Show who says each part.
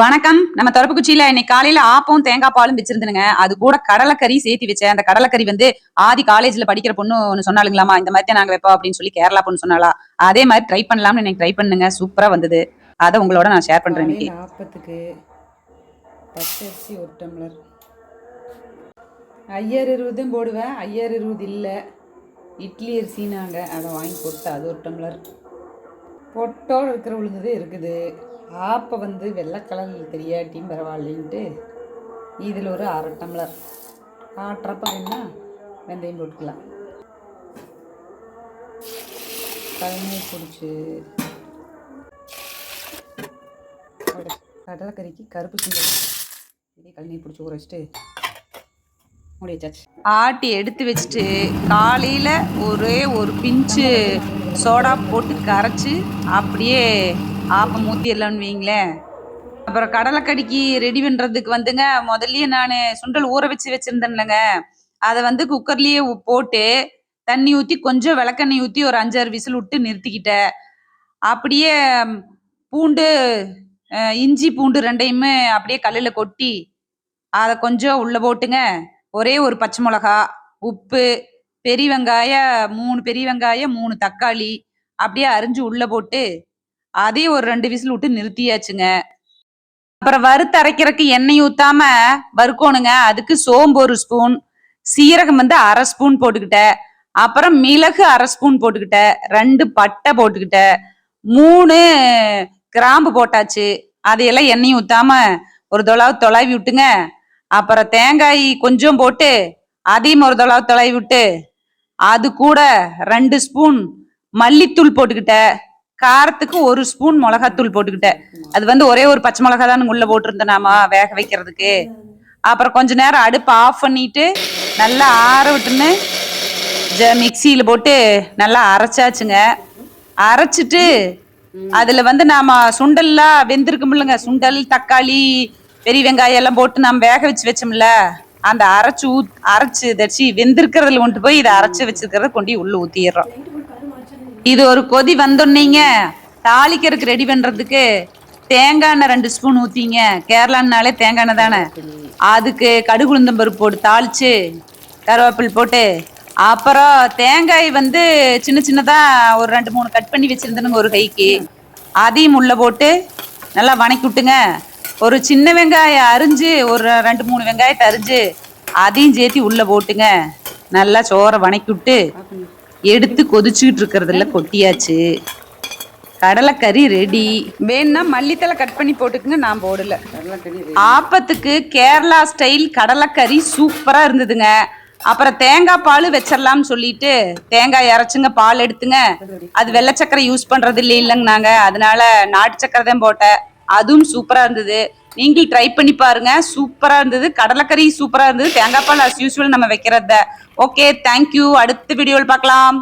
Speaker 1: வணக்கம். நம்ம தொரப்புக்குச்சியில இன்னைக்கு காலையில ஆப்பம் தேங்காய் பாலும் வச்சிருந்தேனுங்க. அது கூட கடலைக்கறி சேர்த்து வச்சேன். அந்த கடலைக்கறி வந்து ஆதி காலேஜ்ல படிக்கிற பொண்ணு ஒண்ணு சொன்னாலுங்களாமா, இந்த மாதிரி தான் நாங்க வைப்போம் அப்படின்னு சொல்லி கேரளா பொண்ணு சொன்னாலா. அதே மாதிரி ட்ரை பண்ணலாம்னு இன்னைக்கு ட்ரை பண்ணுங்க. சூப்பரா வந்தது. அதை உங்களோட நான் ஷேர் பண்றேன் இன்னைக்கு.
Speaker 2: ஆப்பத்துக்கு பச்சரிசி ஒரு டம்ளர். ஐயர் 20 போடுவேன். ஐயர் 20 இல்லை, இட்லி அரிசினாங்க, அதை வாங்கி போட்டு அது ஒரு டம்ளர். பொட்டோடு இருக்கிற உளுந்தது இருக்குது. ஆப்பை வந்து வெள்ளை கலரில் தெரியாட்டியும் பரவாயில்லைன்ட்டு இதில் ஒரு அரை டம்ளர் காட்டுறப்ப வேணா வெந்தயம் போட்டுக்கலாம். கழுநீர் பிடிச்சி கடலைக்கறிக்கு கருப்பு சுண்டல் இதே கழுநீர் பிடிச்சி ஊற வச்சுட்டு மூடி வச்சாச்சு.
Speaker 1: ஆட்டி எடுத்து வச்சுட்டு காலையில் ஒரே ஒரு பிஞ்சு சோடா போட்டு கரைச்சி அப்படியே ஆப்பம் ஊற்றிடலான்னு வைங்களேன். அப்புறம் கடலைக்கறிக்கு ரெடி பண்ணுறதுக்கு வந்துங்க, முதல்லயே நான் சுண்டல் ஊற வச்சுருந்தேன்லங்க, அதை வந்து குக்கர்லேயே போட்டு தண்ணி ஊற்றி கொஞ்சம் விளக்கெண்ணெய் ஊற்றி ஒரு 5-6 விசில் விட்டு நிறுத்திக்கிட்டேன். அப்படியே பூண்டு இஞ்சி பூண்டு ரெண்டையுமே அப்படியே கல்லில் கொட்டி அதை கொஞ்சம் உள்ளே போட்டுங்க, ஒரே ஒரு பச்சை மிளகா, உப்பு, பெரிய வெங்காயம் 3 பெரிய வெங்காயம் 3 தக்காளி அப்படியே அரிஞ்சு உள்ளே போட்டு அதையும் ஒரு 2 விசில் விட்டு நிறுத்தியாச்சுங்க. அப்புறம் வறுத்து அரைக்கிறதுக்கு எண்ணெய் ஊத்தாம வறுக்கணுங்க. அதுக்கு சோம்பு 1 ஸ்பூன், சீரகம் வந்து 1/2 ஸ்பூன் போட்டுக்கிட்டேன். அப்புறம் மிளகு 1/2 ஸ்பூன் போட்டுக்கிட்டேன். 2 பட்டை போட்டுக்கிட்டேன். 3 கிராம்பு போட்டாச்சு. அதையெல்லாம் எண்ணெய் ஊத்தாம ஒரு தொலாவி விட்டுங்க. அப்புறம் தேங்காய் கொஞ்சம் போட்டு அதையும் ஒரு தொலாவி விட்டு அது கூட 2 ஸ்பூன் மல்லித்தூள் போட்டுக்கிட்டேன். காரத்துக்கு 1 ஸ்பூன் மிளகாத்தூள் போட்டுக்கிட்டேன். அது வந்து ஒரே ஒரு பச்சை மிளகா தான் உள்ள போட்டிருந்தேன் நாம வேக வைக்கிறதுக்கு. அப்புறம் கொஞ்ச நேரம் அடுப்பு ஆஃப் பண்ணிட்டு நல்லா ஆற விட்டுன்னு மிக்சியில போட்டு நல்லா அரைச்சாச்சுங்க. அரைச்சிட்டு அதுல வந்து நாம சுண்டல்லாம் வெந்திருக்குமில்லங்க, சுண்டல் தக்காளி பெரிய வெங்காயம் எல்லாம் போட்டு நாம வேக வச்சோம்ல, அந்த அரைச்சு தச்சு வெந்திருக்கிறதுல கொண்டு போய் இதை அரைச்சு வச்சிருக்கிறத கொண்டு உள்ள ஊத்திடுறோம். இது ஒரு கொதி வந்தோன்னீங்க தாளிக்கிறதுக்கு ரெடி பண்றதுக்கு தேங்காய் எண்ணெய் 2 ஸ்பூன் ஊத்திங்க. கேரளான்னாலே தேங்காய் எண்ணெய் தானே. அதுக்கு கடுகு உளுந்தம் பருப்பு போட்டு தாளிச்சு கருவேப்பில் போட்டு, அப்புறம் தேங்காய் வந்து சின்ன சின்னதா ஒரு 2-3 கட் பண்ணி வச்சிருந்தனுங்க ஒரு கைக்கு, அதையும் உள்ள போட்டு நல்லா வணக்கி விட்டுங்க. ஒரு சின்ன வெங்காயம் அரிஞ்சு ஒரு 2-3 வெங்காயத்தை அரிஞ்சு அதையும் சேர்த்து உள்ள போட்டுங்க. நல்லா சோறை வணக்கி விட்டு எடுத்து கொதிச்சுக்கிட்டு இருக்கிறதுல கொட்டியாச்சு. கடலைக்கறி ரெடி. வேணும்னா மல்லித்தலை கட் பண்ணி போட்டுக்குங்க, நான் போடல. ஆப்பத்துக்கு கேரளா ஸ்டைல் கடலைக்கறி சூப்பரா இருந்ததுங்க. அப்புறம் தேங்காய் பால் வச்சிடலாம்னு சொல்லிட்டு தேங்காய் இறச்சுங்க, பால் எடுத்துங்க. அது வெள்ளை சக்கரை யூஸ் பண்றது இல்லைங்க நாங்க, அதனால நாட்டு சக்கரை தான் போட்டேன். அதுவும் சூப்பரா இருந்தது. நீங்களும் ட்ரை பண்ணி பாருங்க, சூப்பரா இருந்தது. கடலைக்கறி சூப்பரா இருந்தது. தேங்காய் பால் அஸ் யூஸ்வல் நம்ம வைக்கிறத. Okay, thank you. அடுத்த வீடியோவில் பார்க்கலாம்.